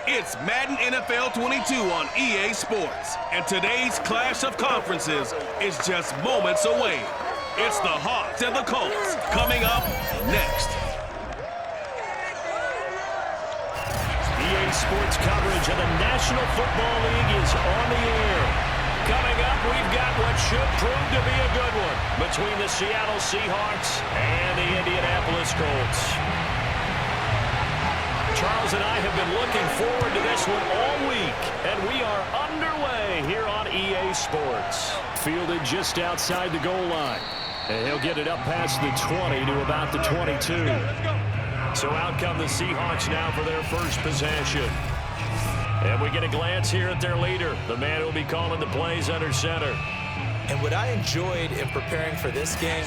It's Madden NFL 22 on EA Sports, and today's clash of conferences is just moments away. It's the Hawks and the Colts coming up next. EA Sports coverage of the National Football League is on the air. Coming up, we've got what should prove to be a good one between the Seattle Seahawks and the Indianapolis Colts. Charles and I have been looking forward to this one all week, and we are underway here on EA Sports. Fielded just outside the goal line, and he'll get it up past the 20 to about the 22. So out come the Seahawks now for their first possession. And we get a glance here at their leader, the man who will be calling the plays under center. And what I enjoyed in preparing for this game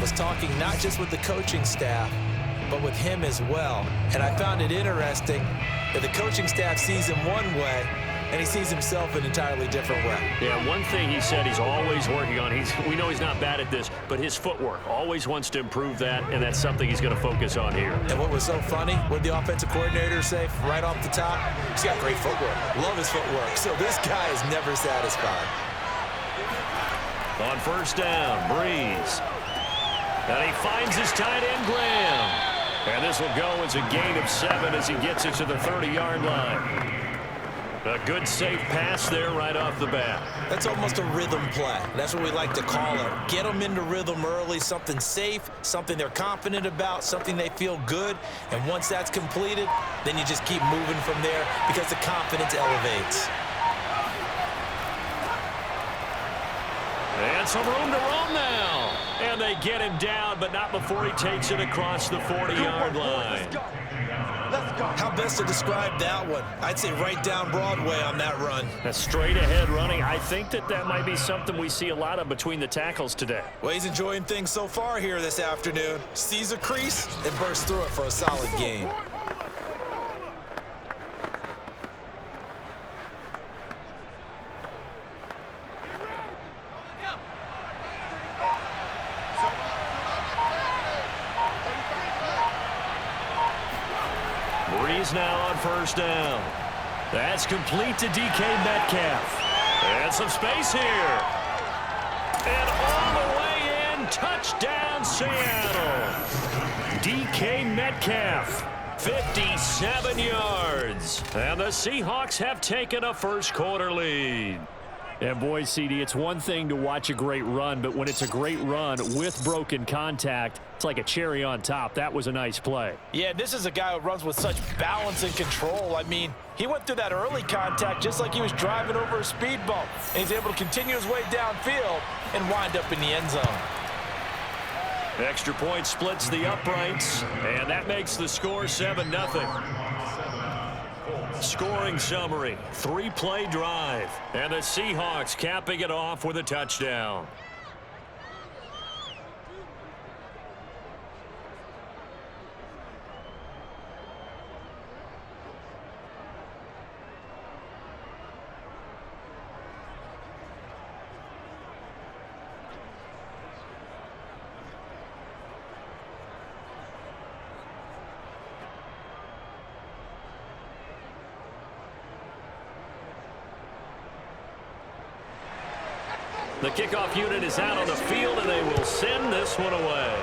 was talking not just with the coaching staff, but with him as well. And I found it interesting that the coaching staff sees him one way, and he sees himself an entirely different way. Yeah, one thing he said he's always working on, we know he's not bad at this, but his footwork, always wants to improve that, and that's something he's going to focus on here. And what was so funny, what did the offensive coordinator say right off the top? He's got great footwork. Love his footwork. So this guy is never satisfied. On first down, Brees. And he finds his tight end, Graham. And this will go as a gain of 7 as he gets it to the 30-yard line. A good, safe pass there right off the bat. That's almost a rhythm play. That's what we like to call it. Get them into rhythm early, something safe, something they're confident about, something they feel good. And once that's completed, then you just keep moving from there because the confidence elevates. And some room to roam now. And they get him down, but not before he takes it across the 40-yard line. How best to describe that one? I'd say right down Broadway on that run. A straight-ahead running. I think that might be something we see a lot of between the tackles today. Well, he's enjoying things so far here this afternoon. Sees a crease and bursts through it for a solid gain. Brees now on first down. That's complete to DK Metcalf. And some space here. And all the way in, touchdown Seattle. DK Metcalf, 57 yards. And the Seahawks have taken a first quarter lead. And boy, CD, it's one thing to watch a great run, but when it's a great run with broken contact, it's like a cherry on top. That was a nice play. Yeah, this is a guy who runs with such balance and control. I mean, he went through that early contact just like he was driving over a speed bump. And he's able to continue his way downfield and wind up in the end zone. Extra point splits the uprights, and that makes the score 7-0. Scoring summary, 3-play drive, and the Seahawks capping it off with a touchdown. The kickoff unit is out on the field, and they will send this one away.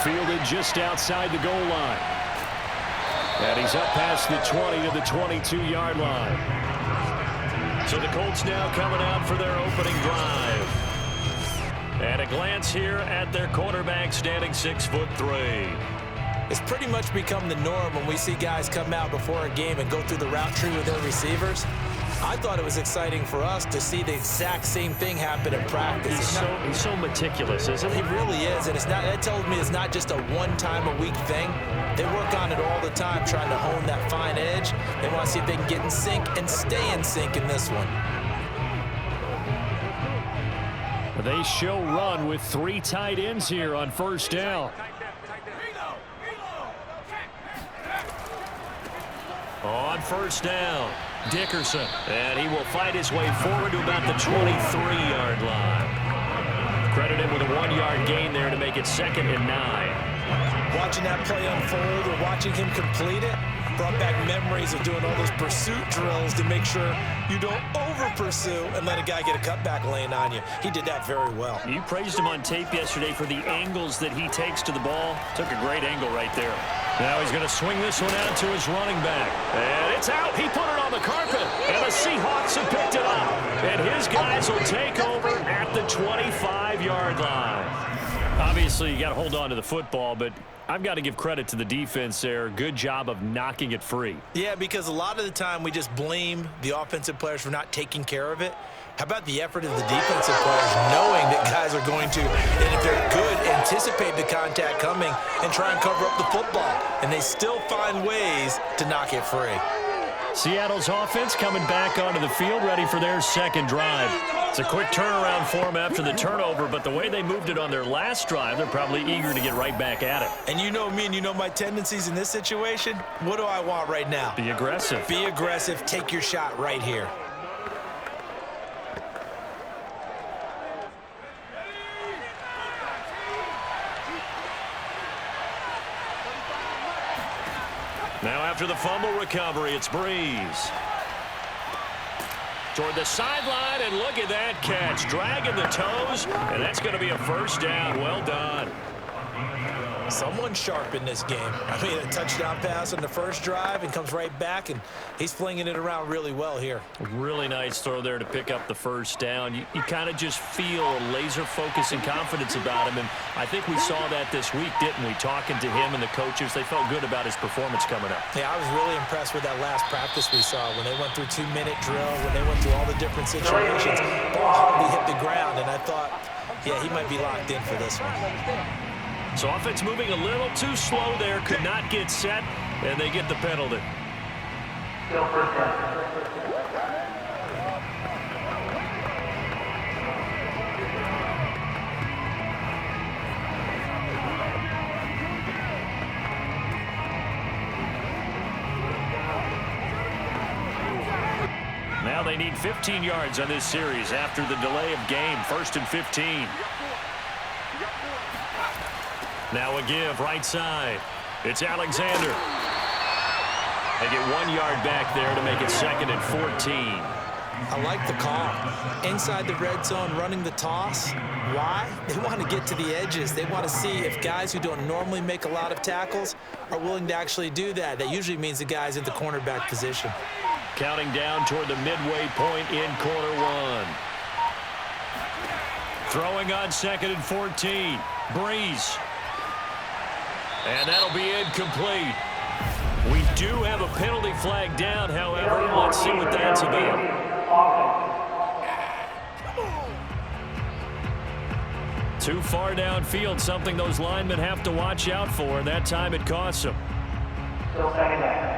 Fielded just outside the goal line. And he's up past the 20 to the 22-yard line. So the Colts now coming out for their opening drive. And a glance here at their quarterback standing 6'3". It's pretty much become the norm when we see guys come out before a game and go through the route tree with their receivers. I thought it was exciting for us to see the exact same thing happen in practice. He's so meticulous, isn't he? He really is, and that tells me it's not just a one-time-a-week thing. They work on it all the time, trying to hone that fine edge. They want to see if they can get in sync and stay in sync in this one. They show run with 3 tight ends here on first down. On first down, Dickerson, and he will fight his way forward to about the 23-yard line. Credit him with a 1-yard gain there to make it 2nd and 9. Watching that play unfold or watching him complete it brought back memories of doing all those pursuit drills to make sure you don't over-pursue and let a guy get a cutback lane on you. He did that very well. You praised him on tape yesterday for the angles that he takes to the ball. Took a great angle right there. Now he's going to swing this one out to his running back. And it's out. He put it on the carpet. And the Seahawks have picked it up. And his guys will take over at the 25-yard line. Obviously, you got to hold on to the football, but I've got to give credit to the defense there. Good job of knocking it free. Yeah, because a lot of the time we just blame the offensive players for not taking care of it. How about the effort of the defensive players knowing that guys are going to, and if they're good, anticipate the contact coming and try and cover up the football. And they still find ways to knock it free. Seattle's offense coming back onto the field, ready for their second drive. It's a quick turnaround for them after the turnover, but the way they moved it on their last drive, they're probably eager to get right back at it. And you know me and you know my tendencies in this situation. What do I want right now? Be aggressive. Be aggressive. Take your shot right here. Now after the fumble recovery, it's Brees. Toward the sideline, and look at that catch. Dragging the toes, and that's going to be a first down. Well done. Someone sharp in this game. I mean, a touchdown pass on the first drive and comes right back, and he's flinging it around really well here. Really nice throw there to pick up the first down. You kind of just feel a laser focus and confidence about him, and I think we saw that this week, didn't we? Talking to him and the coaches, they felt good about his performance coming up. Yeah, I was really impressed with that last practice we saw when they went through 2-minute drill, when they went through all the different situations. Ball hardly hit the ground, and I thought, yeah, he might be locked in for this one. So offense moving a little too slow there, could not get set, and they get the penalty. Now they need 15 yards on this series after the delay of game. 1st and 15. Now a give right side. It's Alexander. They get 1 yard back there to make it 2nd and 14. I like the call. Inside the red zone, running the toss. Why? They want to get to the edges. They want to see if guys who don't normally make a lot of tackles are willing to actually do that. That usually means the guy's in the cornerback position. Counting down toward the midway point in quarter one. Throwing on 2nd and 14. Brees. And that'll be incomplete. We do have a penalty flag down, however. Let's see what that's about. Too far downfield, something those linemen have to watch out for, and that time it costs them. Still 2nd down.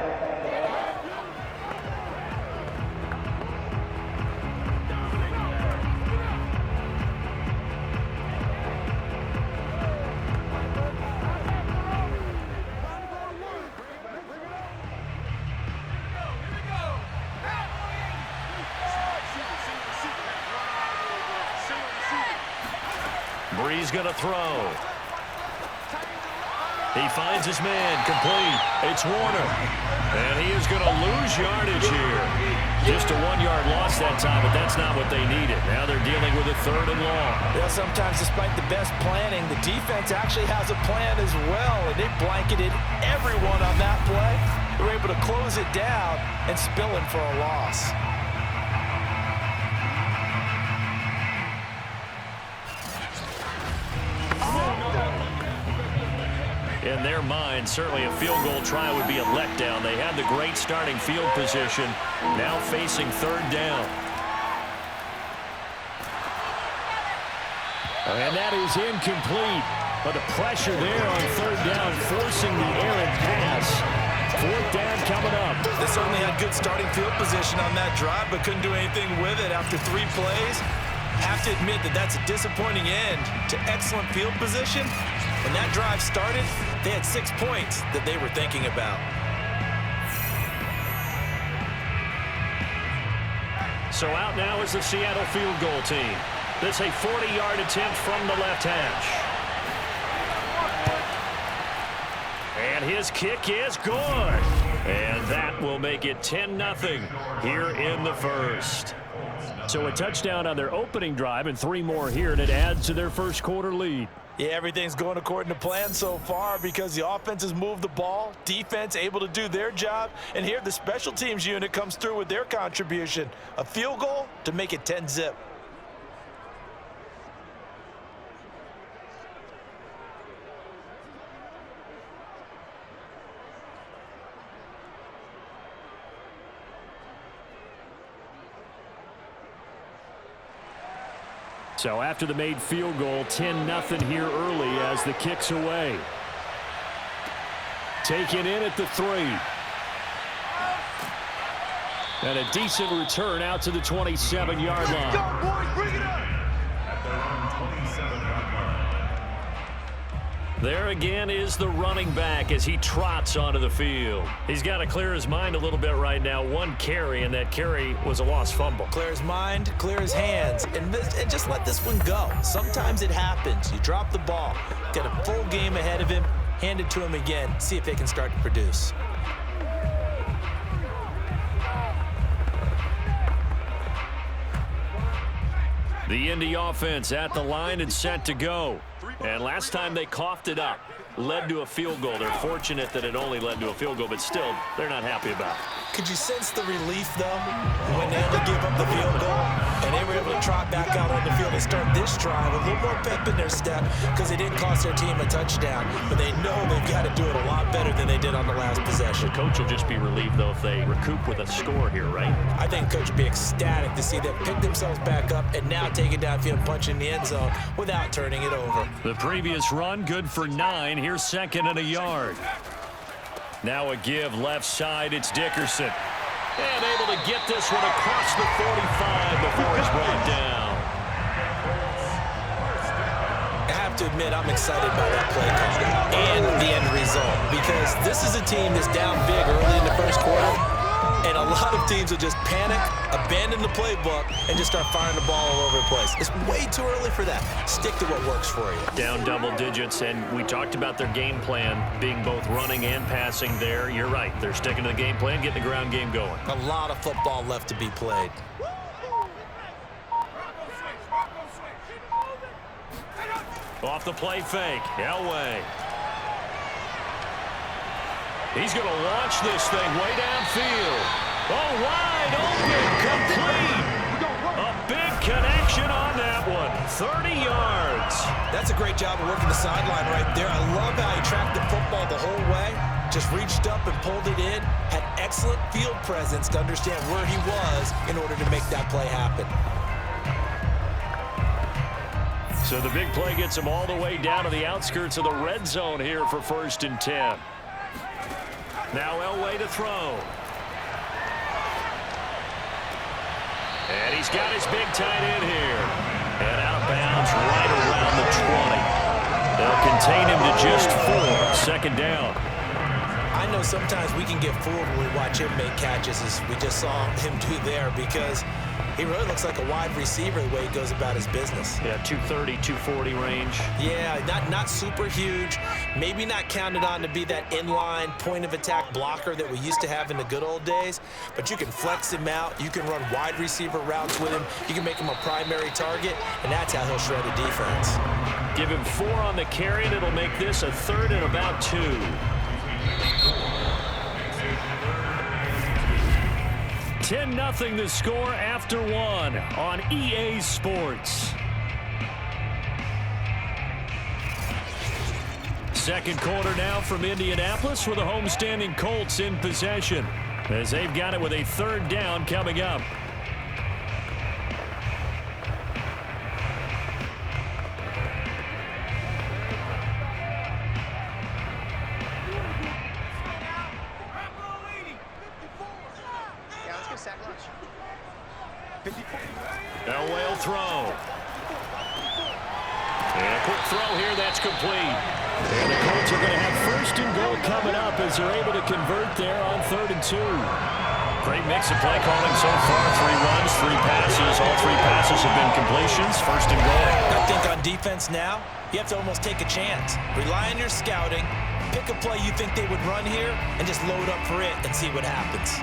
Brees going to throw. He finds his man, complete. It's Warner. And he is going to lose yardage here. Just a 1 yard loss that time, but that's not what they needed. Now they're dealing with a 3rd and long. Well, sometimes despite the best planning, the defense actually has a plan as well, and they blanketed everyone on that play. They were able to close it down and spill in for a loss. In their mind, certainly a field goal try would be a letdown. They had the great starting field position, now facing 3rd down. And that is incomplete. But the pressure there on 3rd down, forcing the errant pass. 4th down coming up. They certainly had good starting field position on that drive, but couldn't do anything with it after 3 plays. Have to admit that that's a disappointing end to excellent field position. When that drive started, they had 6 points that they were thinking about. So out now is the Seattle field goal team. This a 40-yard attempt from the left hash. And his kick is good. And that will make it 10-0 here in the first. So a touchdown on their opening drive and 3 more here, and it adds to their first quarter lead. Yeah, everything's going according to plan so far because the offense has moved the ball, defense able to do their job, and here the special teams unit comes through with their contribution. A field goal to make it 10-0. So after the made field goal, 10-0 here early as the kick's away. Taken in at the 3. And a decent return out to the 27-yard line. Go, boys, bring it up! There again is the running back as he trots onto the field. He's got to clear his mind a little bit right now. 1 carry, and that carry was a lost fumble. Clear his mind, clear his hands, and just let this one go. Sometimes it happens. You drop the ball, get a full game ahead of him, hand it to him again, see if they can start to produce. The Indy offense at the line and set to go. And last time they coughed it up, led to a field goal. They're fortunate that it only led to a field goal, but still, they're not happy about it. Could you sense the relief, though, when they had to give up the field goal and they were able to trot back out on the field and start this drive, a little more pep in their step because it didn't cost their team a touchdown, but they know they've got to do it a lot better than they did on the last possession. The coach will just be relieved, though, if they recoup with a score here, right? I think coach would be ecstatic to see them pick themselves back up and now take it downfield and punch in the end zone without turning it over. The previous run, good for 9. Here's 2nd and a yard. Now a give left side. It's Dickerson. And able to get this one across the 45 before he's brought down. I have to admit, I'm excited by that play call and the end result because this is a team that's down big early in the first quarter, and a lot of teams will just panic, abandon the playbook, and just start firing the ball all over the place. It's way too early for that. Stick to what works for you. Down double digits, and we talked about their game plan being both running and passing there. You're right. They're sticking to the game plan, getting the ground game going. A lot of football left to be played. Off the play fake, Elway. He's going to launch this thing way downfield. Oh, wide open, complete. A big connection on that one. 30 yards. That's a great job of working the sideline right there. I love how he tracked the football the whole way. Just reached up and pulled it in. Had excellent field presence to understand where he was in order to make that play happen. So the big play gets him all the way down to the outskirts of the red zone here for 1st and 10. Now Elway to throw. And he's got his big tight end here. And out of bounds right around the 20. They'll contain him to just 4. 2nd down. I know sometimes we can get fooled when we watch him make catches, as we just saw him do there, because he really looks like a wide receiver the way he goes about his business. Yeah, 230, 240 range. Yeah, not super huge. Maybe not counted on to be that inline point-of-attack blocker that we used to have in the good old days, but you can flex him out. You can run wide receiver routes with him. You can make him a primary target, and that's how he'll shred a defense. Give him 4 on the carry, and it'll make this a 3rd and about 2. 10-0 the score after 1 on EA Sports. 2nd quarter now from Indianapolis with the homestanding Colts in possession as they've got it with a 3rd down coming up. Elway will throw. And a quick throw here, that's complete. And the Colts are going to have 1st and goal coming up as they're able to convert there on 3rd and 2. Great mix of play calling so far. 3 runs, 3 passes. All 3 passes have been completions. 1st and goal. I think on defense now, you have to almost take a chance. Rely on your scouting, Pick a play you think they would run here and just load up for it and see what happens.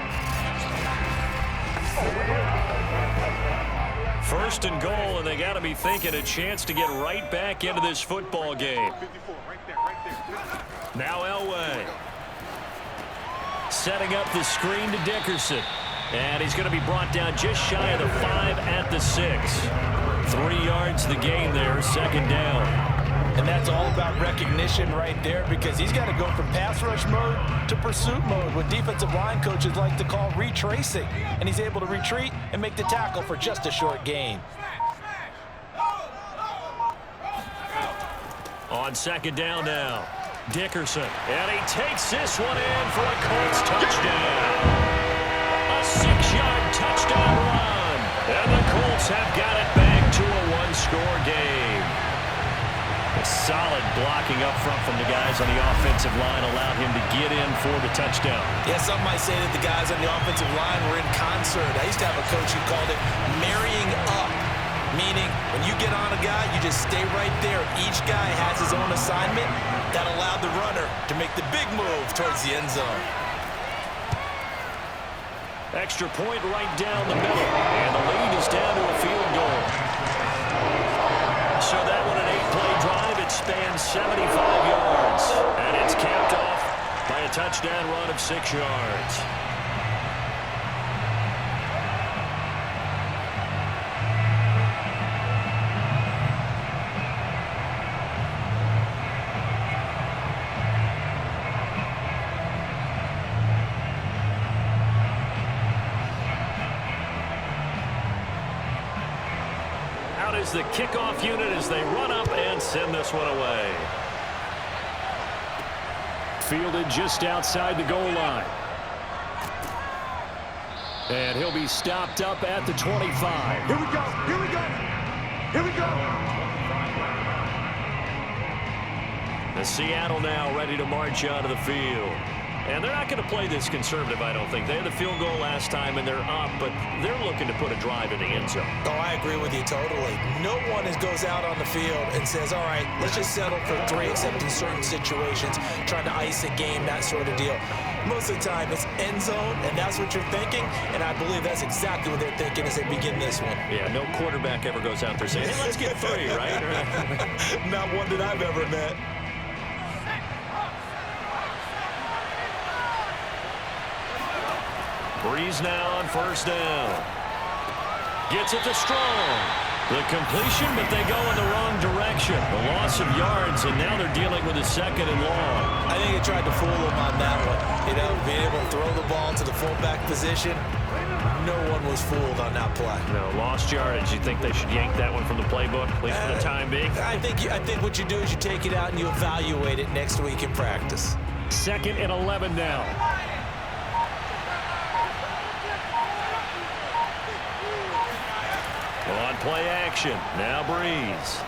First and goal, and they got to be thinking a chance to get right back into this football game. Now Elway. Setting up the screen to Dickerson. And he's going to be brought down just shy of the 5 at the 6. 3 yards the gain there, second down. And that's all about recognition right there, because he's got to go from pass rush mode to pursuit mode, what defensive line coaches like to call retracing. And he's able to retreat and make the tackle for just a short gain. On second down now, Dickerson. And he takes this one in for a Colts touchdown. A 6-yard touchdown run. And the Colts have got it back to a 1-score game. A solid blocking up front from the guys on the offensive line allowed him to get in for the touchdown. Yeah, some might say that the guys on the offensive line were in concert. I used to have a coach who called it marrying up, meaning when you get on a guy, you just stay right there. Each guy has his own assignment that allowed the runner to make the big move towards the end zone. Extra point right down the middle, and the lead is down to a field goal. So that one, an 8-play drive. It spans 75 yards, and it's capped off by a touchdown run of 6 yards. Is the kickoff unit as they run up and send this one away. Fielded just outside the goal line. And he'll be stopped up at the 25. Here we go, here we go, here we go. The Seattle now ready to march onto the field. And they're not going to play this conservative, I don't think. They had the field goal last time, and they're up, but they're looking to put a drive in the end zone. Oh, I agree with you totally. No one goes out on the field and says, all right, let's just settle for 3, except in certain situations, trying to ice a game, that sort of deal. Most of the time, it's end zone, and that's what you're thinking, and I believe that's exactly what they're thinking as they begin this one. Yeah, no quarterback ever goes out there saying, hey, let's get 3, right? Not one that I've ever met. Brees now on first down. Gets it to Strong. The completion, but they go in the wrong direction. The loss of yards, and now they're dealing with a second and long. I think they tried to fool him on that one. You know, being able to throw the ball to the fullback position. No one was fooled on that play. No, lost yardage. You think they should yank that one from the playbook, at least for the time being? I think what you do is you take it out and you evaluate it next week in practice. Second and 11 now. On play action, now Brees.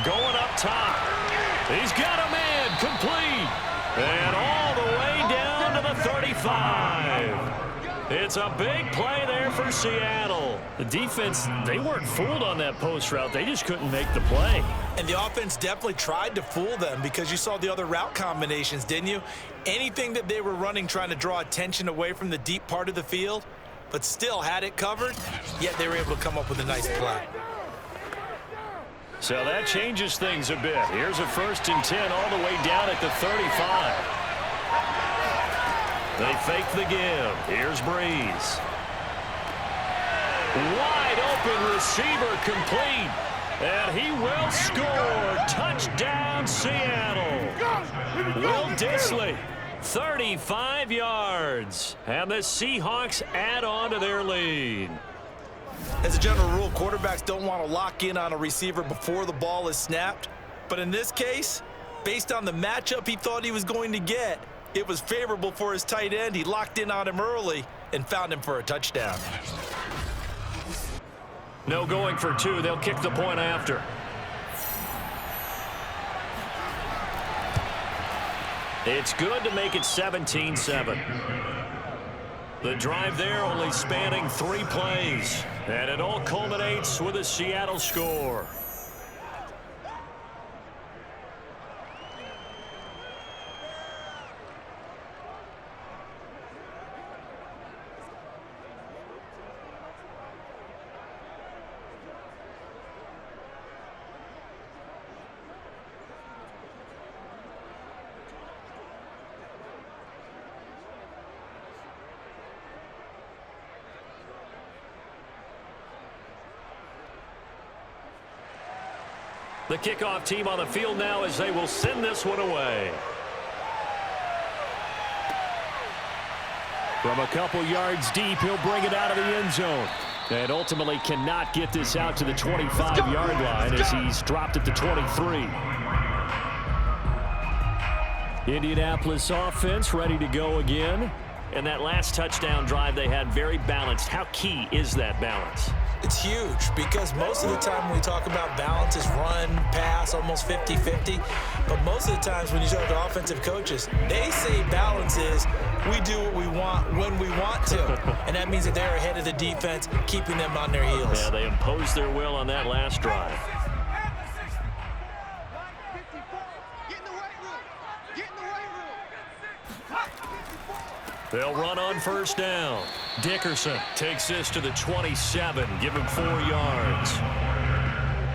Going up top. He's got a man, complete. And all the way down to the 35. It's a big play there for Seattle. The defense, they weren't fooled on that post route. They just couldn't make the play. And the offense definitely tried to fool them, because you saw the other route combinations, didn't you? Anything that they were running trying to draw attention away from the deep part of the field, but still had it covered, yet they were able to come up with a nice play. So that changes things a bit. Here's a 1st and 10 all the way down at the 35. They fake the give. Here's Brees. Wide open receiver complete. And he will score. Touchdown, Seattle. Will Dissly. 35 yards. And the Seahawks add on to their lead. As a general rule, quarterbacks don't want to lock in on a receiver before the ball is snapped. But in this case, based on the matchup he thought he was going to get, it was favorable for his tight end. He locked in on him early and found him for a touchdown. No going for 2. They'll kick the point after. It's good to make it 17-7. The drive there only spanning 3 plays. And it all culminates with a Seattle score. The kickoff team on the field now as they will send this one away. From a couple yards deep, he'll bring it out of the end zone. And ultimately cannot get this out to the 25-yard line as he's dropped at the 23. Indianapolis offense ready to go again. And that last touchdown drive they had very balanced. How key is that balance? It's huge because most of the time when we talk about balance is run, pass, almost 50-50. But most of the times when you talk to offensive coaches, they say balance is we do what we want when we want to. And that means that they're ahead of the defense, keeping them on their heels. Yeah, they imposed their will on that last drive. They'll run on first down. Dickerson takes this to the 27. Give him 4 yards.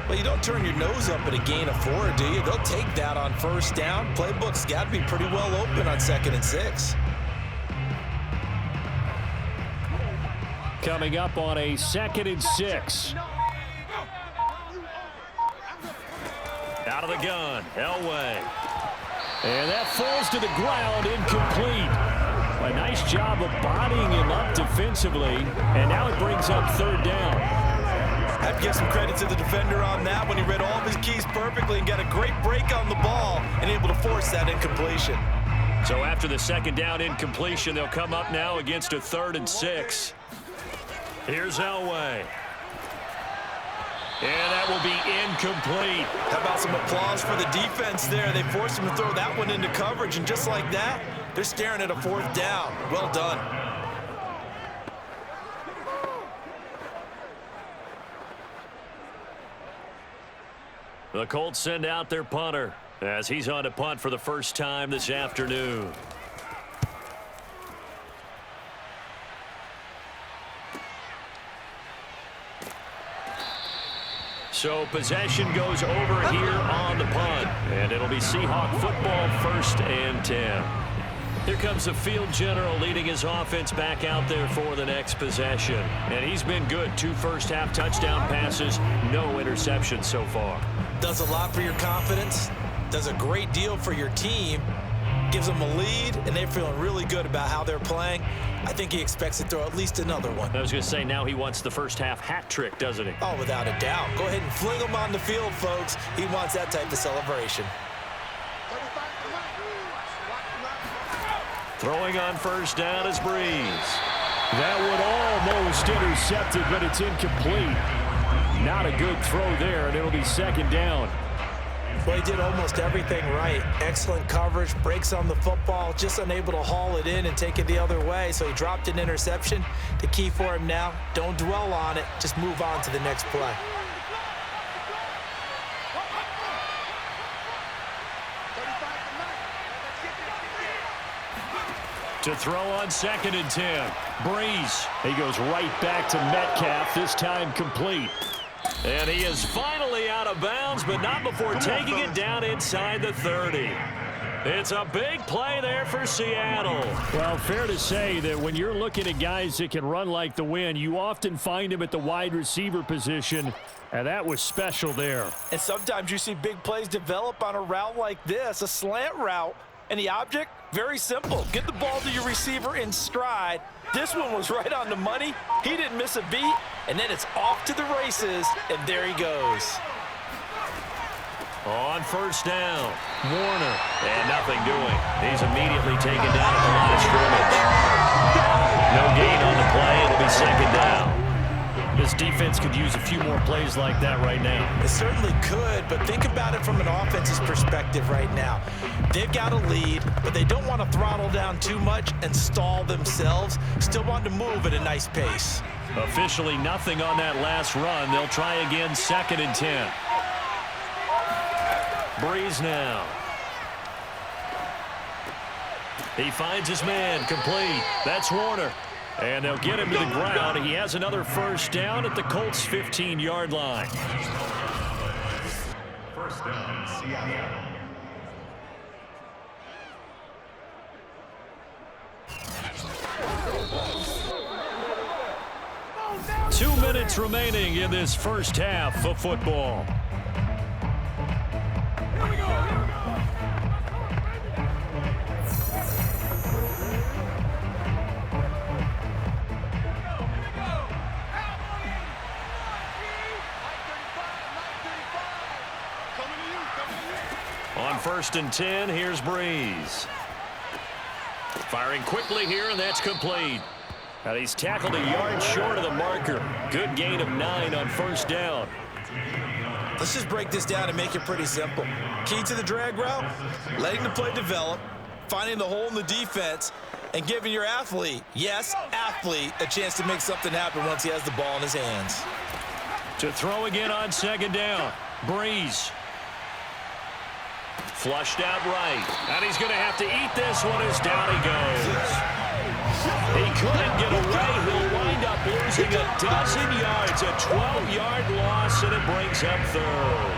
Well, you don't turn your nose up at a gain of 4, do you? They'll take that on first down. Playbook's got to be pretty well open on 2nd and 6. Coming up on a 2nd and 6. Out of the gun, Elway. And that falls to the ground, incomplete. A nice job of bodying him up defensively, and now it brings up 3rd down. I have to give some credit to the defender on that when he read all of his keys perfectly and got a great break on the ball and able to force that incompletion. So after the 2nd down incompletion, they'll come up now against a 3rd and 6. Here's Elway. And that will be incomplete. How about some applause for the defense there? They forced him to throw that one into coverage, and just like that, they're staring at a 4th down. Well done. The Colts send out their punter as he's on to punt for the first time this afternoon. So possession goes over here on the punt, and it'll be Seahawk football, 1st and 10. Here comes the field general leading his offense back out there for the next possession. And he's been good. 2 first-half touchdown passes, no interceptions so far. Does a lot for your confidence, does a great deal for your team, gives them a lead, and they're feeling really good about how they're playing. I think he expects to throw at least another one. I was going to say, now he wants the first-half hat trick, doesn't he? Oh, without a doubt. Go ahead and fling him on the field, folks. He wants that type of celebration. Throwing on first down is Brees. That one almost intercepted, but it's incomplete. Not a good throw there, and it'll be 2nd down. Well, he did almost everything right. Excellent coverage, breaks on the football, just unable to haul it in and take it the other way, so he dropped an interception. The key for him now, don't dwell on it, just move on to the next play. To throw on 2nd and 10. Brees. He goes right back to Metcalf, this time complete. And he is finally out of bounds, but not before taking it down inside the 30. It's a big play there for Seattle. Well, fair to say that when you're looking at guys that can run like the wind, you often find him at the wide receiver position, and that was special there. And sometimes you see big plays develop on a route like this, a slant route. And the object, very simple. Get the ball to your receiver in stride. This one was right on the money. He didn't miss a beat. And then it's off to the races, and there he goes. On first down, Warner. And nothing doing. He's immediately taken down at the line of scrimmage. No gain on the play. It'll be 2nd down. This defense could use a few more plays like that right now. It certainly could, but think about it from an offense's perspective right now. They've got a lead, but they don't want to throttle down too much and stall themselves. Still want to move at a nice pace. Officially nothing on that last run. They'll try again, 2nd and 10. Brees now. He finds his man, complete. That's Warner. And they'll get him to the ground. He has another first down at the Colts' 15-yard line. First down, Seattle. 2 minutes remaining in this first half of football. 1st and 10. Here's Brees. Firing quickly here, and that's complete. And he's tackled a yard short of the marker. Good gain of 9 on 1st down. Let's just break this down and make it pretty simple. Key to the drag route, letting the play develop, finding the hole in the defense, and giving your athlete, yes, athlete, a chance to make something happen once he has the ball in his hands. To throw again on 2nd down. Brees. Flushed out right. And he's going to have to eat this one as down he goes. He couldn't get away. He'll wind up losing a dozen yards. A 12-yard loss, and it brings up 3rd.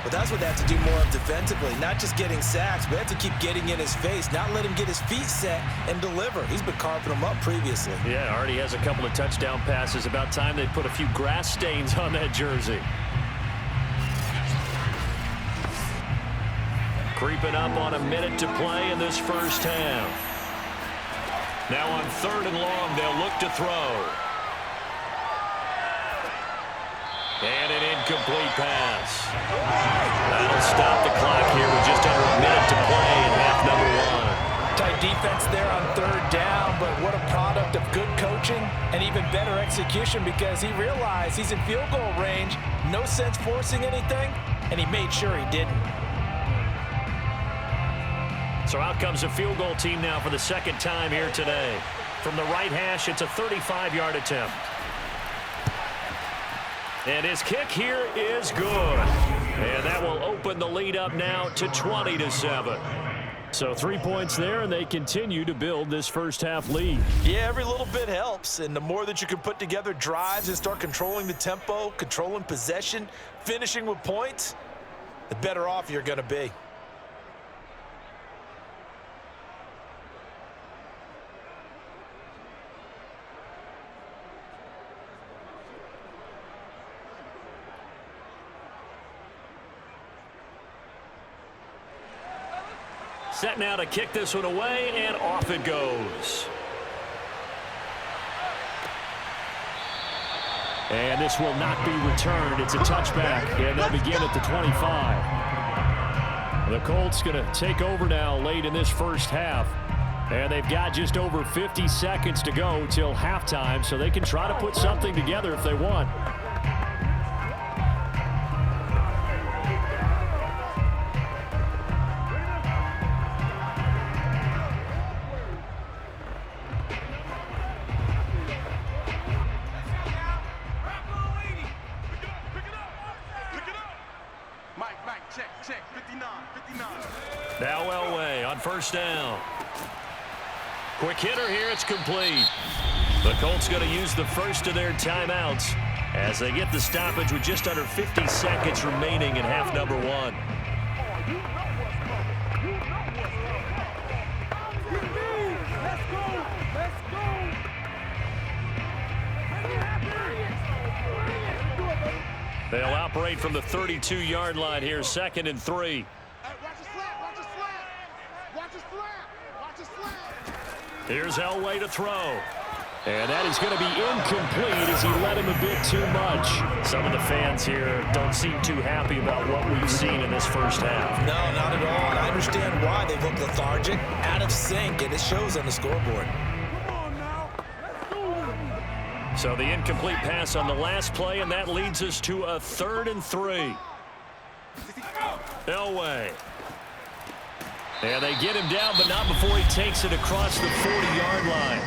But that's what they have to do more of defensively. Not just getting sacks, but they have to keep getting in his face, not let him get his feet set and deliver. He's been carving them up previously. Yeah, already has a couple of touchdown passes. About time they put a few grass stains on that jersey. Creeping up on a minute to play in this 1st half. Now on 3rd and long, they'll look to throw. And an incomplete pass. That'll stop the clock here with just under a minute to play in half number 1. Tight defense there on 3rd down, but what a product of good coaching and even better execution, because he realized he's in field goal range. No sense forcing anything, and he made sure he didn't. So out comes a field goal team now for the 2nd time here today. From the right hash, it's a 35-yard attempt. And his kick here is good. And that will open the lead up now to 20-7. So 3 points there, and they continue to build this 1st half lead. Yeah, every little bit helps, and the more that you can put together drives and start controlling the tempo, controlling possession, finishing with points, the better off you're going to be. Set now to kick this one away, and off it goes. And this will not be returned. It's a touchback, and they'll begin at the 25. The Colts going to take over now late in this 1st half. And they've got just over 50 seconds to go till halftime, so they can try to put something together if they want. Now Elway on 1st down. Quick hitter here, it's complete. The Colts going to use the first of their timeouts as they get the stoppage with just under 50 seconds remaining in half number 1. They'll operate from the 32-yard line here, 2nd and 3. Here's Elway to throw. And that is going to be incomplete as he led him a bit too much. Some of the fans here don't seem too happy about what we've seen in this 1st half. No, not at all. And I understand why they look lethargic, out of sync, and it shows on the scoreboard. So the incomplete pass on the last play, and that leads us to a 3rd and 3. Elway. And they get him down, but not before he takes it across the 40-yard line.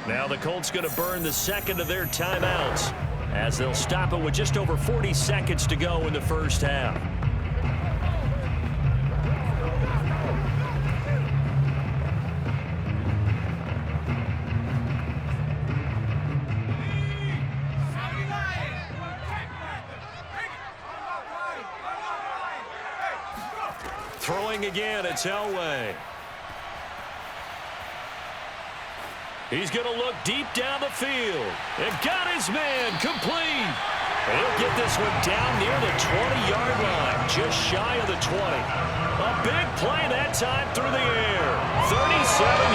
Now the Colts going to burn the 2nd of their timeouts as they'll stop it with just over 40 seconds to go in the 1st half. Throwing again, it's Elway. He's going to look deep down the field. And got his man complete. And he'll get this one down near the 20-yard line, just shy of the 20. A big play that time through the air. 37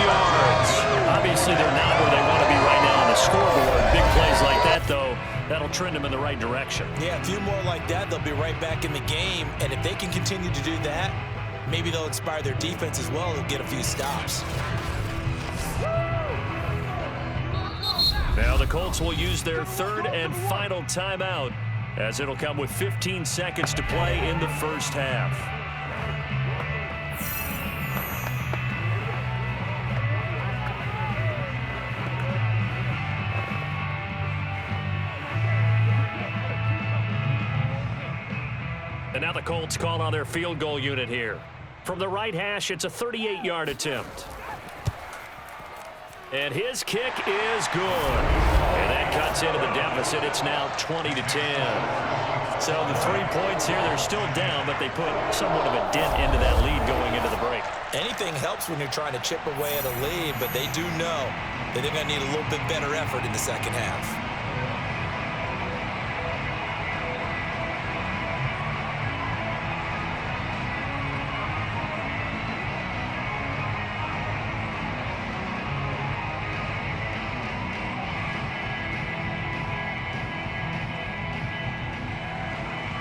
yards. Obviously, they're not where they want to be right now on the scoreboard. Big plays like that, though, that'll trend them in the right direction. Yeah, a few more like that, they'll be right back in the game. And if they can continue to do that, maybe they'll inspire their defense as well to get a few stops. Now the Colts will use their third and final timeout, as it'll come with 15 seconds to play in the first half. And now the Colts call on their field goal unit here. From the right hash, it's a 38-yard attempt. And his kick is good. And that cuts into the deficit. It's now 20-10. So the 3 points here, they're still down, but they put somewhat of a dent into that lead going into the break. Anything helps when you're trying to chip away at a lead, but they do know that they're going to need a little bit better effort in the second half.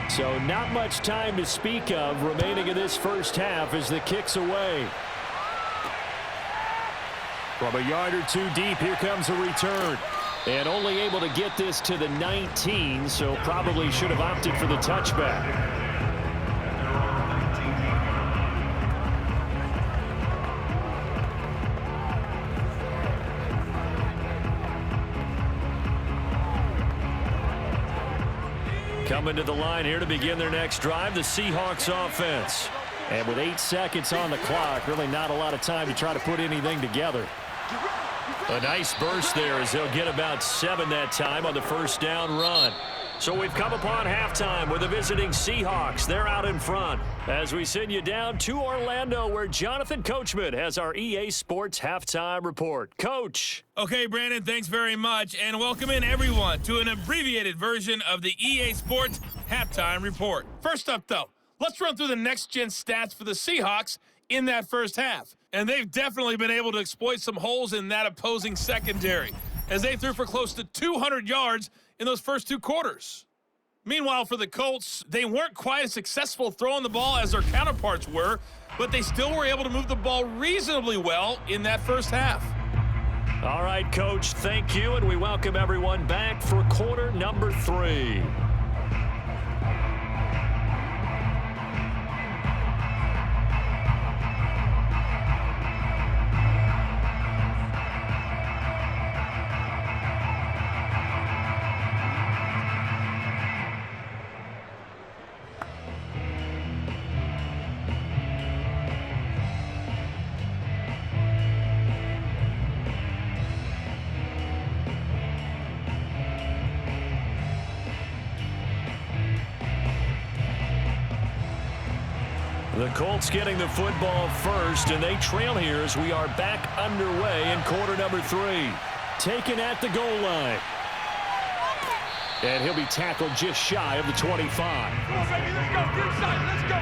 So not much time to speak of remaining in this first half as the kick's away. From a yard or two deep, here comes a return. And only able to get this to the 19, so probably should have opted for the touchback. Coming to the line here to begin their next drive, the Seahawks offense. And with 8 seconds on the clock, really not a lot of time to try to put anything together. A nice burst there as they'll get about 7 that time on the first down run. So we've come upon halftime with the visiting Seahawks. They're out in front as we send you down to Orlando, where Jonathan Coachman has our EA Sports Halftime Report. Coach. Okay, Brandon, thanks very much, and welcome in everyone to an abbreviated version of the EA Sports Halftime Report. First up, though, let's run through the next-gen stats for the Seahawks in that first half. And they've definitely been able to exploit some holes in that opposing secondary, as they threw for close to 200 yards in those first 2 quarters. Meanwhile, for the Colts, they weren't quite as successful throwing the ball as their counterparts were, but they still were able to move the ball reasonably well in that first half. All right, Coach, thank you, and we welcome everyone back for quarter number 3. The Colts getting the football first, and they trail here as we are back underway in quarter number 3. Taken at the goal line. And he'll be tackled just shy of the 25. Come on, baby, let's go. Get excited. Let's go.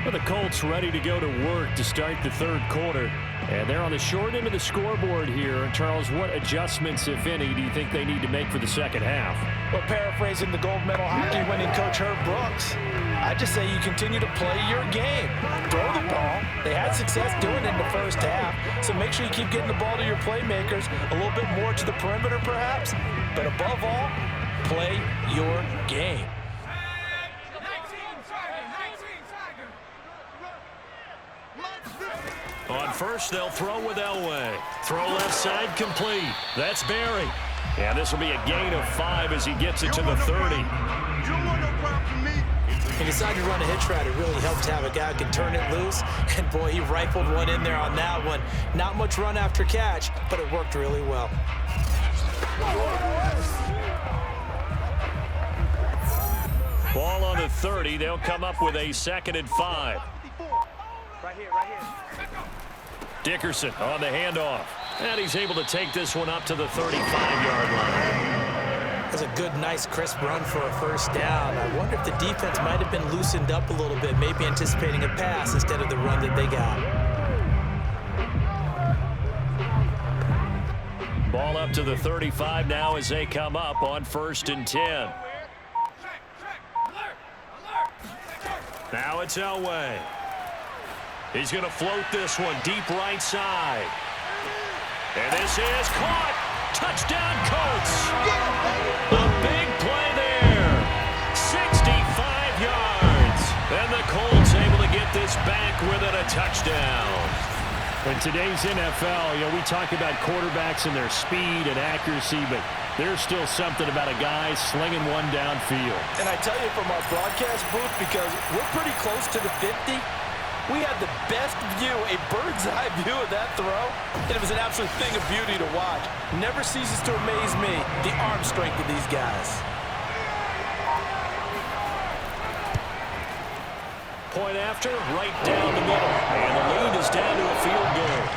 Well, the Colts ready to go to work to start the third quarter. And they're on the short end of the scoreboard here. Charles, what adjustments, if any, do you think they need to make for the second half? Well, paraphrasing the gold medal hockey winning coach Herb Brooks, I just say you continue to play your game. Throw the ball. They had success doing it in the first half, so make sure you keep getting the ball to your playmakers, a little bit more to the perimeter perhaps, but above all, play your game. On first, they'll throw with Elway. Throw left side complete. That's Barry. And this will be a gain of 5 as he gets it to the 30. He decided to run a hitch route. It really helped to have a guy who can turn it loose. And, boy, he rifled one in there on that one. Not much run after catch, but it worked really well. Ball on the 30. They'll come up with a 2nd and 5. Right here, right here. Dickerson on the handoff. And he's able to take this one up to the 35-yard line. That's a good, nice, crisp run for a first down. I wonder if the defense might have been loosened up a little bit, maybe anticipating a pass instead of the run that they got. Ball up to the 35 now as they come up on 1st and 10. Now it's Elway. He's going to float this one deep right side. And this is caught. Touchdown, Colts. A big play there. 65 yards. And the Colts able to get this back within a touchdown. In today's NFL, we talk about quarterbacks and their speed and accuracy, but there's still something about a guy slinging one downfield. And I tell you from our broadcast booth, because we're pretty close to the 50, we had the best view, a bird's-eye view of that throw. And it was an absolute thing of beauty to watch. Never ceases to amaze me, the arm strength of these guys. Point after, right down the middle. And the lead is down to a field goal.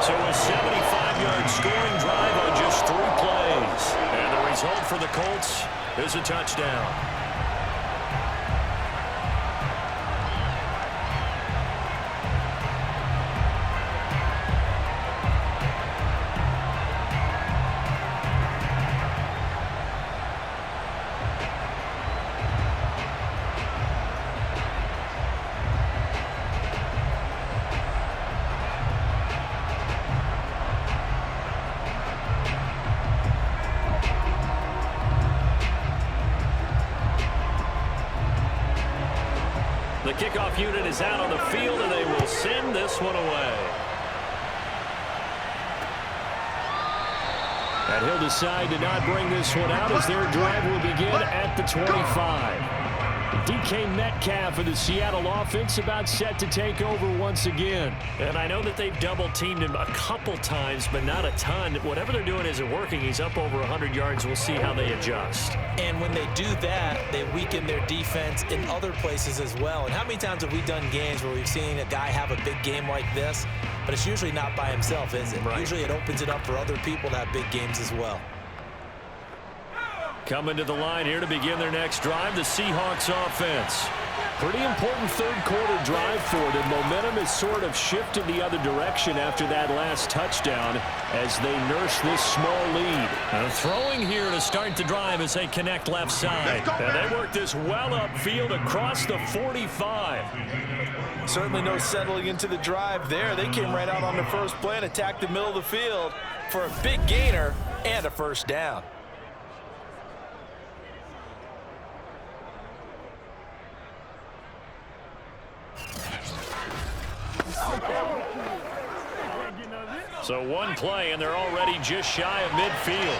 So a 75-yard scoring drive on just 3 plays. And the result for the Colts is a touchdown. The kickoff unit is out on the field, and they will send this one away. And he'll decide to not bring this one out as their drive will begin at the 25. DK Metcalf of the Seattle offense about set to take over once again. And I know that they've double-teamed him a couple times, but not a ton. Whatever they're doing isn't working. He's up over 100 yards. We'll see how they adjust. And when they do that, they weaken their defense in other places as well. And how many times have we done games where we've seen a guy have a big game like this, but it's usually not by himself, is it? Right. Usually it opens it up for other people to have big games as well. Coming to the line here to begin their next drive, the Seahawks offense. Pretty important third quarter drive for them. Momentum has sort of shifted the other direction after that last touchdown as they nurse this small lead. Throwing here to start the drive as they connect left side. And they work this well upfield across the 45. Certainly no settling into the drive there. They came right out on the first play and attacked the middle of the field for a big gainer and a first down. So one play, and they're already just shy of midfield.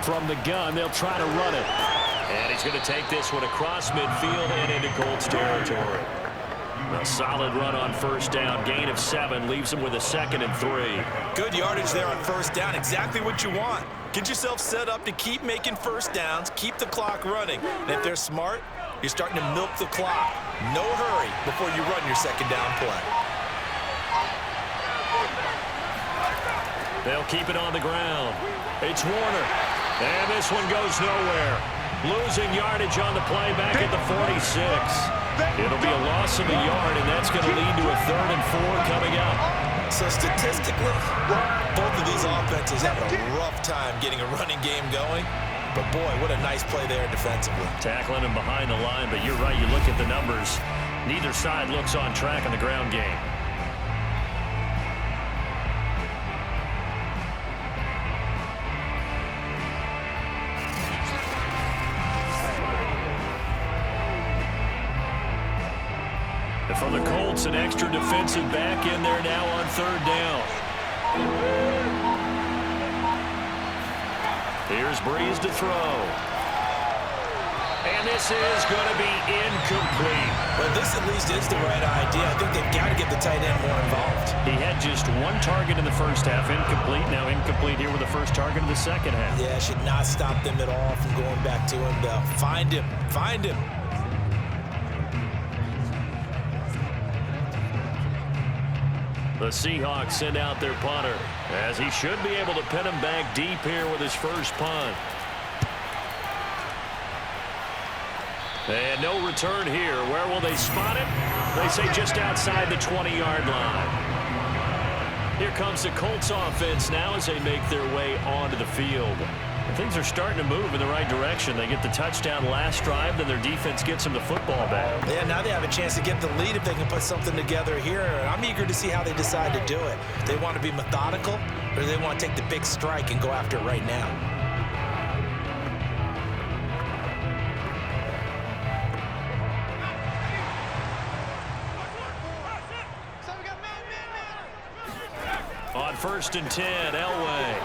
From the gun, they'll try to run it. And he's going to take this one across midfield and into Colts territory. A solid run on first down. Gain of 7 leaves him with a 2nd and 3. Good yardage there on first down. Exactly what you want. Get yourself set up to keep making first downs, keep the clock running. And if they're smart, you're starting to milk the clock. No hurry before you run your second down play. They'll keep it on the ground. It's Warner. And this one goes nowhere. Losing yardage on the play back at the 46. It'll be a loss of a yard, and that's going to lead to a 3rd and 4 coming up. So statistically, both of these offenses have a rough time getting a running game going. But boy, what a nice play there defensively. Tackling him behind the line, but you're right, you look at the numbers. Neither side looks on track in the ground game. And for the Colts, an extra defensive back in there now on 3rd down. Here's Brees to throw. And this is going to be incomplete. But this at least is the right idea. I think they've got to get the tight end more involved. He had just 1 target in the first half, incomplete. Now incomplete here with the first target in the second half. Yeah, should not stop them at all from going back to him, though. Find him. Find him. The Seahawks send out their punter, as he should be able to pin him back deep here with his first punt. And no return here. Where will they spot it? They say just outside the 20-yard line. Here comes the Colts offense now as they make their way onto the field. And things are starting to move in the right direction. They get the touchdown last drive, then their defense gets them the football back. Yeah, now they have a chance to get the lead if they can put something together here. And I'm eager to see how they decide to do it. They want to be methodical, or they want to take the big strike and go after it right now. On 1st and 10, Elway.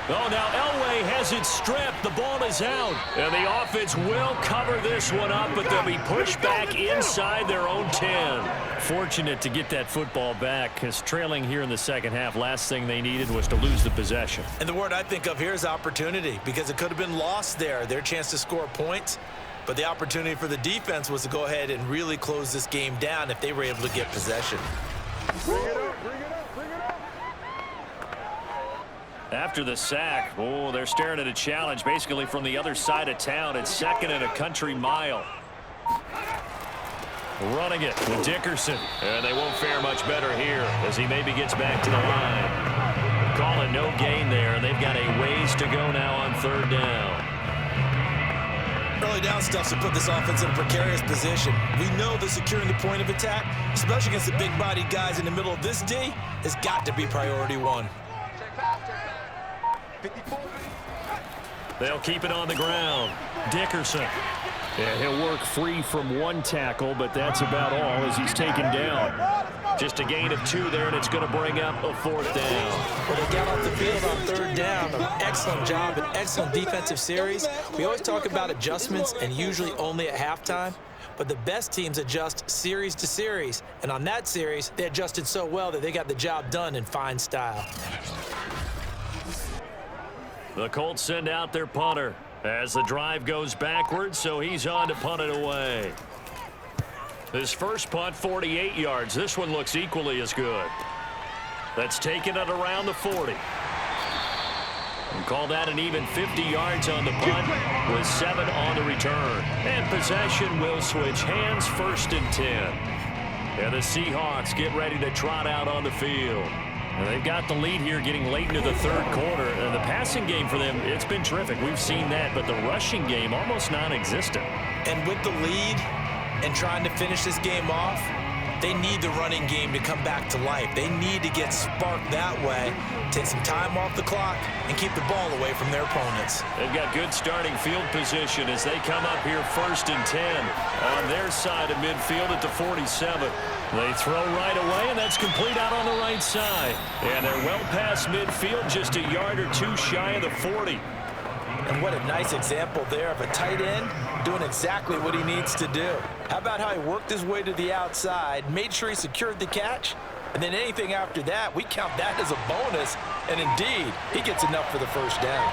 Oh, now Elway has it stripped. The ball is out. And the offense will cover this one up, but they'll be pushed back inside their own 10. Fortunate to get that football back, because trailing here in the second half, last thing they needed was to lose the possession. And the word I think of here is opportunity, because it could have been lost there, their chance to score points. But the opportunity for the defense was to go ahead and really close this game down if they were able to get possession. Bring it up, bring it up, bring it up. After the sack, oh, they're staring at a challenge basically from the other side of town. It's 2nd and a country mile. Running it with Dickerson. And they won't fare much better here as he maybe gets back to the line. Calling no gain there, and they've got a ways to go now on 3rd down. Early down stuff to put this offense in a precarious position. We know that securing the point of attack, especially against the big-bodied guys in the middle of this D, has got to be priority 1. They'll keep it on the ground. Dickerson. Yeah, he'll work free from 1 tackle, but that's about all as he's taken down. Just a gain of 2 there, and it's going to bring up a 4th down. Well, they got off the field on 3rd down. An excellent job, an excellent defensive series. We always talk about adjustments, and usually only at halftime. But the best teams adjust series to series. And on that series, they adjusted so well that they got the job done in fine style. The Colts send out their punter as the drive goes backwards, so he's on to punt it away. His first punt, 48 yards. This one looks equally as good. That's taken it around the 40. And call that an even 50 yards on the punt with 7 on the return. And possession will switch hands, 1st and 10. And the Seahawks get ready to trot out on the field. And they've got the lead here getting late into the 3rd quarter. And the passing game for them, it's been terrific. We've seen that, but the rushing game almost non-existent. And with the lead and trying to finish this game off, they need the running game to come back to life. They need to get sparked that way, take some time off the clock, and keep the ball away from their opponents. They've got good starting field position as they come up here 1st and 10 on their side of midfield at the 47. They throw right away, and that's complete out on the right side. And they're well past midfield, just a yard or 2 shy of the 40. And what a nice example there of a tight end doing exactly what he needs to do. How about how he worked his way to the outside, made sure he secured the catch, and then anything after that, we count that as a bonus. And indeed, he gets enough for the 1st down.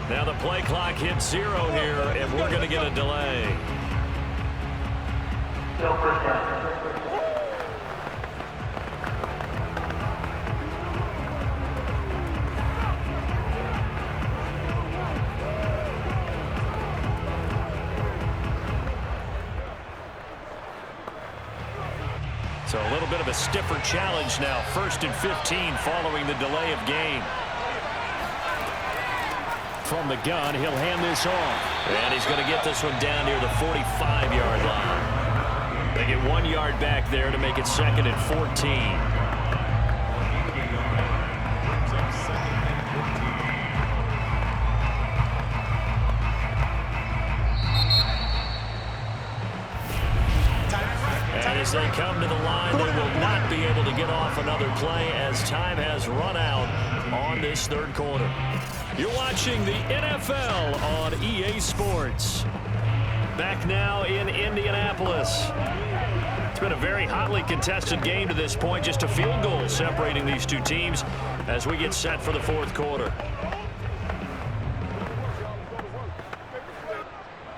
Now the play clock hits 0 here, and we're going to get a delay. So a little bit of a stiffer challenge now. 1st and 15 following the delay of game. From the gun, he'll hand this off. And he's going to get this one down near the 45-yard line. They get 1 yard back there to make it 2nd and 14. And as they come to the line, they will not be able to get off another play as time has run out on this 3rd quarter. You're watching the NFL on EA Sports. Back now in Indianapolis. It's been a very hotly contested game to this point. Just a field goal separating these two teams as we get set for the 4th quarter.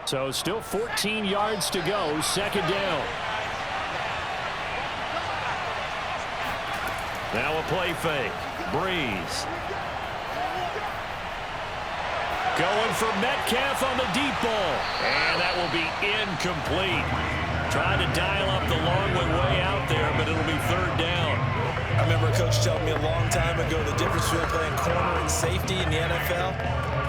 So still 14 yards to go. 2nd down. Now a play fake. Brees. Going for Metcalf on the deep ball. And that will be incomplete. Trying to dial up the long way out there, but it'll be third down. I remember a coach telling me a long time ago the difference between playing corner and safety in the NFL.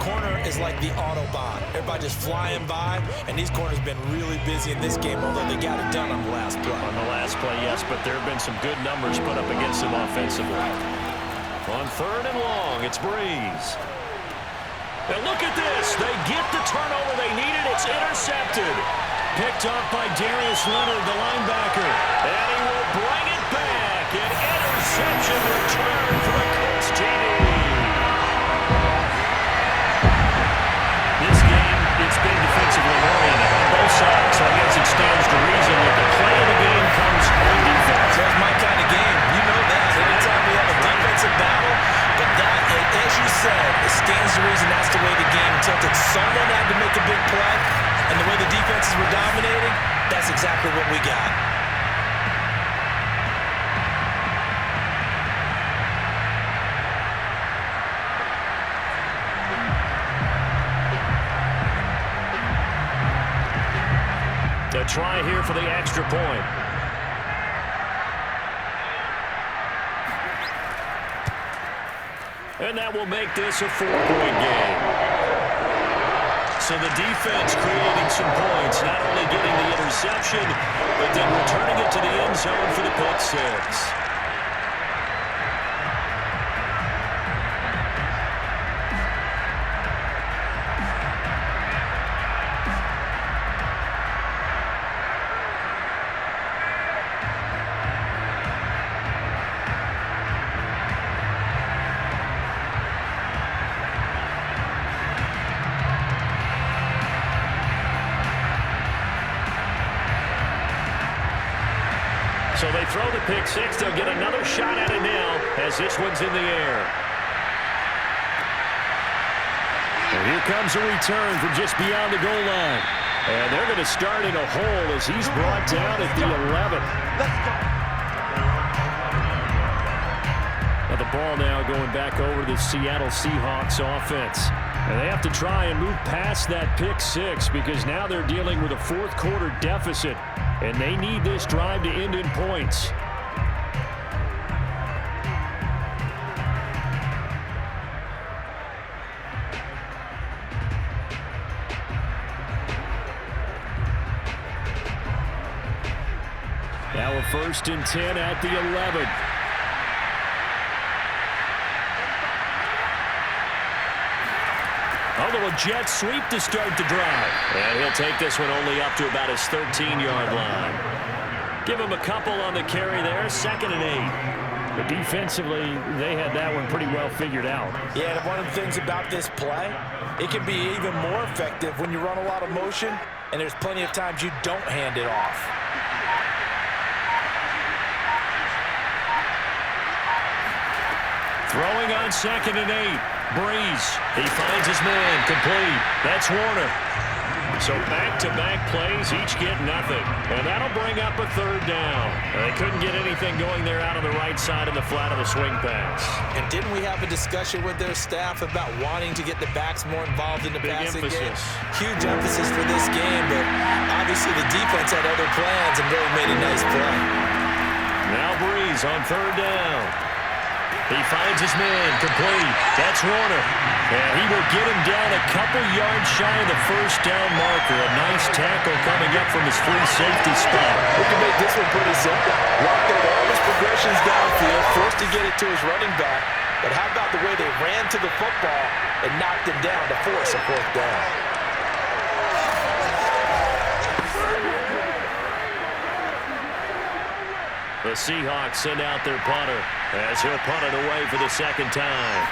Corner is like the Autobahn. Everybody just flying by, and these corners have been really busy in this game, although they got it done on the last play. On the last play, yes, but there have been some good numbers put up against them offensively. On third and long, it's Brees. And look at this. They get the turnover they needed. It's intercepted. Picked up by Darius Leonard, the linebacker. And he will bring it back. An interception return for the Colts TD. This game, it's been defensively oriented on both sides. So I guess it stands to reason that the play of the game comes on defense. That's my kind of game. You know that. Anytime we have a defensive battle, but that, as you said, it stands to reason that's the way the game tilted. Someone had to make a big play, and the way the defenses were dominating, that's exactly what we got. A try here for the extra point. And that will make this a 4-point game. So the defense creating some points, not only getting the interception, but then returning it to the end zone for the pick six. So they throw the pick six. They'll get another shot at it now as this one's in the air. And here comes a return from just beyond the goal line. And they're going to start in a hole as he's brought down at the 11. Now the ball now going back over to the Seattle Seahawks offense. And they have to try and move past that pick six because now they're dealing with a fourth quarter deficit. And they need this drive to end in points. Now a 1st and 10 at the 11. A little jet sweep to start the drive. And he'll take this one only up to about his 13-yard line. Give him a couple on the carry there. 2nd and 8. But defensively, they had that one pretty well figured out. Yeah, and one of the things about this play, it can be even more effective when you run a lot of motion, and there's plenty of times you don't hand it off. Throwing on 2nd and 8. Brees, he finds his man, complete. That's Warner. So back-to-back plays, each get nothing. And that'll bring up a 3rd down. They couldn't get anything going there out on the right side of the flat of the swing pass. And didn't we have a discussion with their staff about wanting to get the backs more involved in the passing game? Huge emphasis for this game, but obviously the defense had other plans and really made a nice play. Now Brees on 3rd down. He finds his man, complete. That's Warner. And he will get him down a couple yards shy of the 1st down marker. A nice tackle coming up from his free safety spot. We can make this one pretty simple. Wagner with all his progressions downfield, forced to get it to his running back. But how about the way they ran to the football and knocked him down to force a 4th down? The Seahawks send out their punter as he'll punt it away for the 2nd time.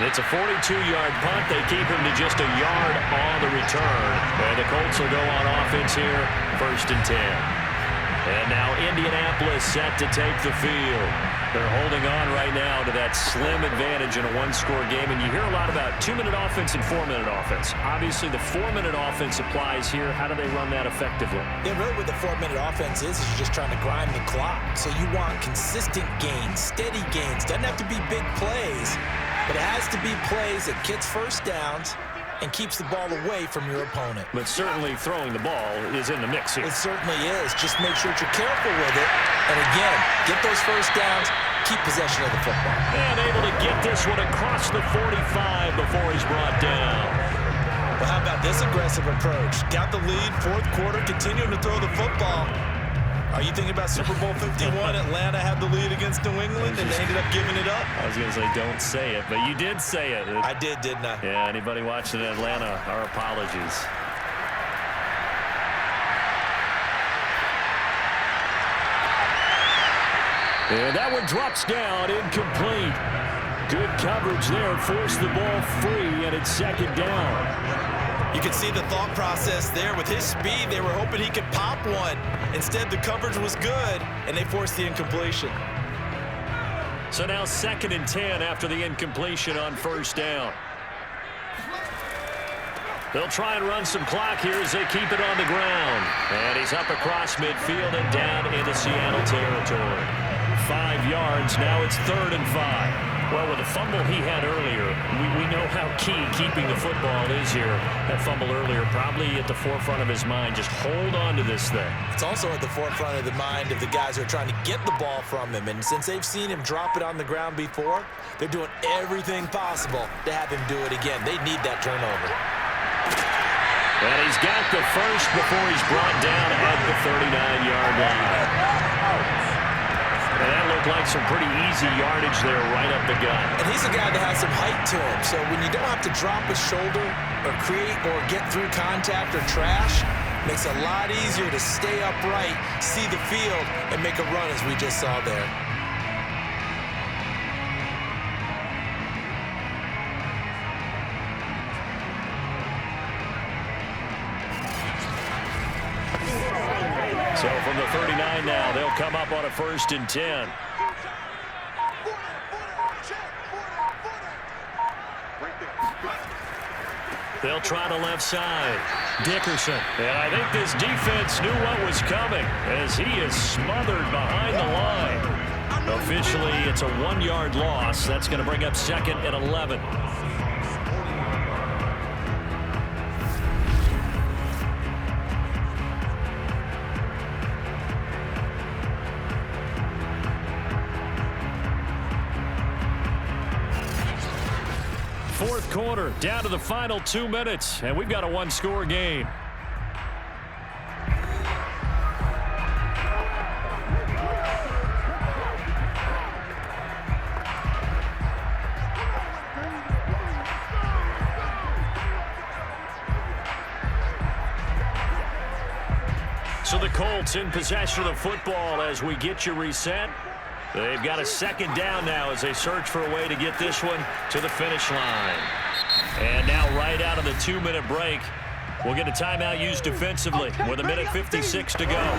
It's a 42-yard punt. They keep him to just a yard on the return. And the Colts will go on offense here, 1st and 10. And now Indianapolis set to take the field. They're holding on right now to that slim advantage in a one-score game, and you hear a lot about 2-minute offense and 4-minute offense. Obviously, the 4-minute offense applies here. How do they run that effectively? Yeah, really what the 4-minute offense is you're just trying to grind the clock. So you want consistent gains, steady gains. Doesn't have to be big plays, but it has to be plays that gets first downs and keeps the ball away from your opponent. But certainly throwing the ball is in the mix here. It certainly is. Just make sure that you're careful with it. And again, get those first downs, keep possession of the football. And able to get this one across the 45 before he's brought down. Well, how about this aggressive approach? Got the lead, fourth quarter, continuing to throw the football. Are you thinking about Super Bowl 51? Atlanta had the lead against New England, and they ended up giving it up? I was going to say, don't say it, but you did say it. I did, didn't I? Yeah, anybody watching Atlanta, our apologies. And that one drops down, incomplete. Good coverage there, forced the ball free, and it's second down. You can see the thought process there. With his speed, they were hoping he could pop one. Instead, the coverage was good, and they forced the incompletion. So now 2nd and 10 after the incompletion on first down. They'll try and run some clock here as they keep it on the ground. And he's up across midfield and down into Seattle territory. 5 yards, now it's 3rd and 5. Well, with the fumble he had earlier, we know how key keeping the football is here. That fumble earlier probably at the forefront of his mind. Just hold on to this thing. It's also at the forefront of the mind of the guys who are trying to get the ball from him. And since they've seen him drop it on the ground before, they're doing everything possible to have him do it again. They need that turnover. And he's got the first before he's brought down at the 39-yard line. And that looked like some pretty easy yardage there right up the gut. And he's a guy that has some height to him. So when you don't have to drop a shoulder or create or get through contact or trash, makes it a lot easier to stay upright, see the field, and make a run as we just saw there. So from the 39 now, they'll come up on a 1st and 10. They'll try the left side. Dickerson. And I think this defense knew what was coming as he is smothered behind the line. Officially, it's a 1-yard loss. That's going to bring up 2nd and 11. Fourth quarter, down to the final 2 minutes, and we've got a one-score game. So the Colts in possession of the football as we get you reset. They've got a 2nd down now as they search for a way to get this one to the finish line. And now right out of the 2-minute break, we'll get a timeout used defensively with 1:56 to go.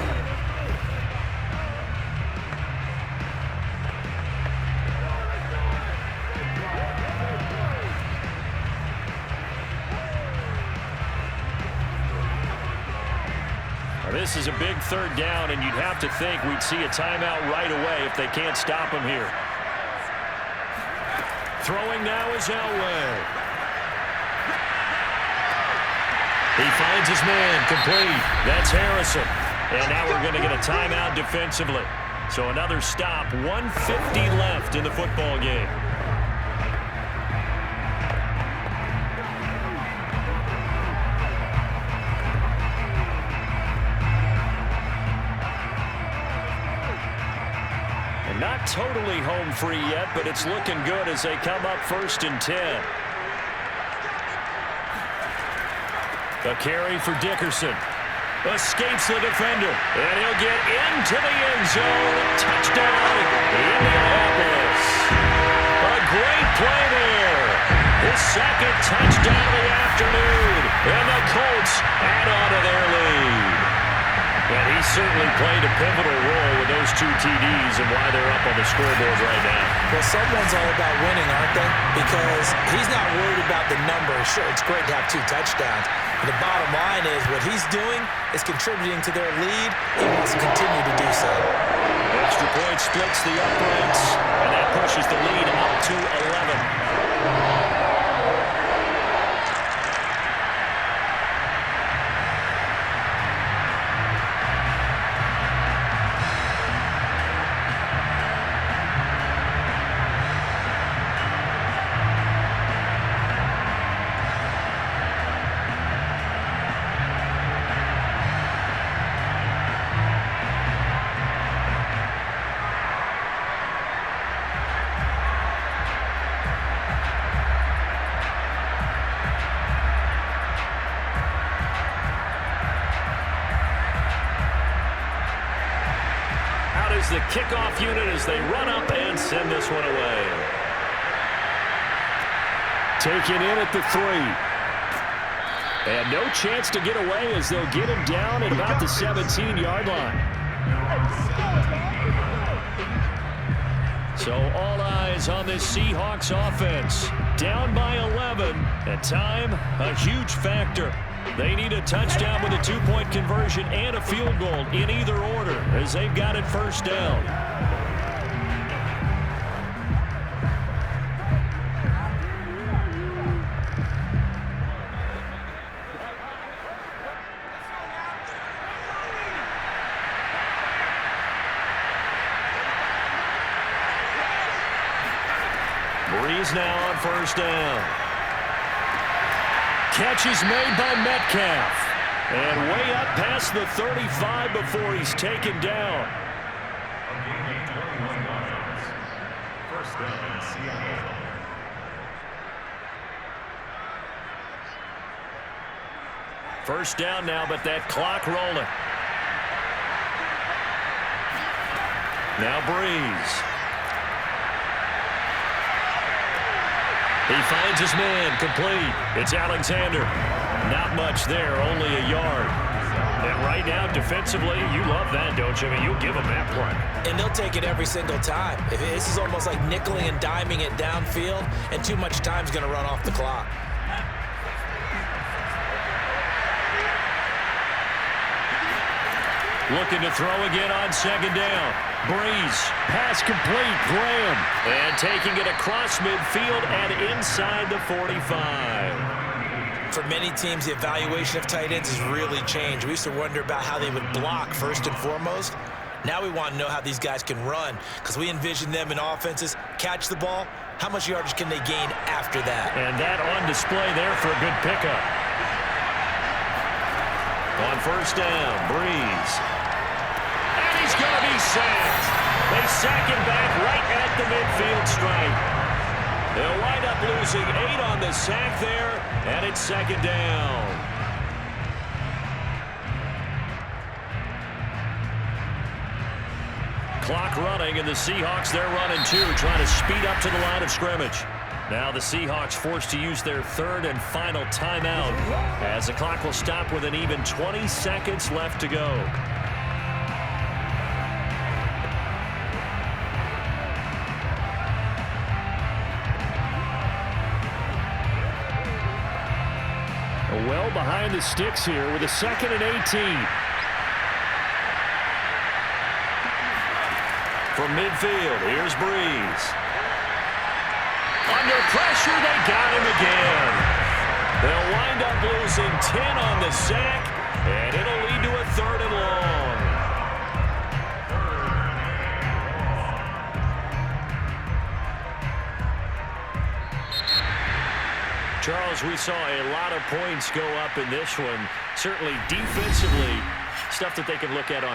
This is a big 3rd down, and you'd have to think we'd see a timeout right away if they can't stop him here. Throwing now is Elway. He finds his man, complete. That's Harrison. And now we're going to get a timeout defensively. So another stop, 1:50 left in the football game. Not totally home free yet, but it's looking good as they come up 1st and 10. A carry for Dickerson. Escapes the defender, and he'll get into the end zone. Touchdown, Indianapolis. A great play there. His 2nd touchdown of the afternoon, and the Colts add on to their lead. And he certainly played a pivotal role with those 2 TDs and why they're up on the scoreboard right now. Well, someone's all about winning, aren't they? Because he's not worried about the number. Sure, it's great to have 2 touchdowns. But the bottom line is what he's doing is contributing to their lead. He wants to continue to do so. Extra point splits the uprights, and that pushes the lead up to 11. The kickoff unit as they run up and send this one away. Taken in at the 3. And no chance to get away as they'll get him down at about the 17-yard line. So all eyes on this Seahawks offense. Down by 11, and time a huge factor. They need a touchdown with a 2-point conversion and a field goal in either order as they've got it first down. Brees now on first down. Catch is made by Metcalf. And way up past the 35 before he's taken down. First down, Seattle. First down now, but that clock rolling. Now Brees. He finds his man, complete. It's Alexander. Not much there, only a yard. And right now, defensively, you love that, don't you? I mean, you'll give them that play. And they'll take it every single time. This is almost like nickeling and diming it downfield, and too much time's going to run off the clock. Looking to throw again on second down. Brees, pass complete, Graham. And taking it across midfield and inside the 45. For many teams, the evaluation of tight ends has really changed. We used to wonder about how they would block first and foremost. Now we want to know how these guys can run, because we envision them in offenses, catch the ball, how much yardage can they gain after that? And that on display there for a good pickup. On first down, Brees. And he's going to be sacked. They sack him back right at the midfield stripe. They'll wind up losing 8 on the sack there, and it's second down. Clock running, and the Seahawks, they're running too, trying to speed up to the line of scrimmage. Now the Seahawks forced to use their third and final timeout as the clock will stop with an even 20 seconds left to go. Well behind the sticks here with a 2nd and 18. From midfield, here's Brees. Under pressure, they got him again. They'll wind up losing 10 on the sack, and it'll lead to a 3rd and long. Charles, we saw a lot of points go up in this one. Certainly defensively, stuff that they can look at on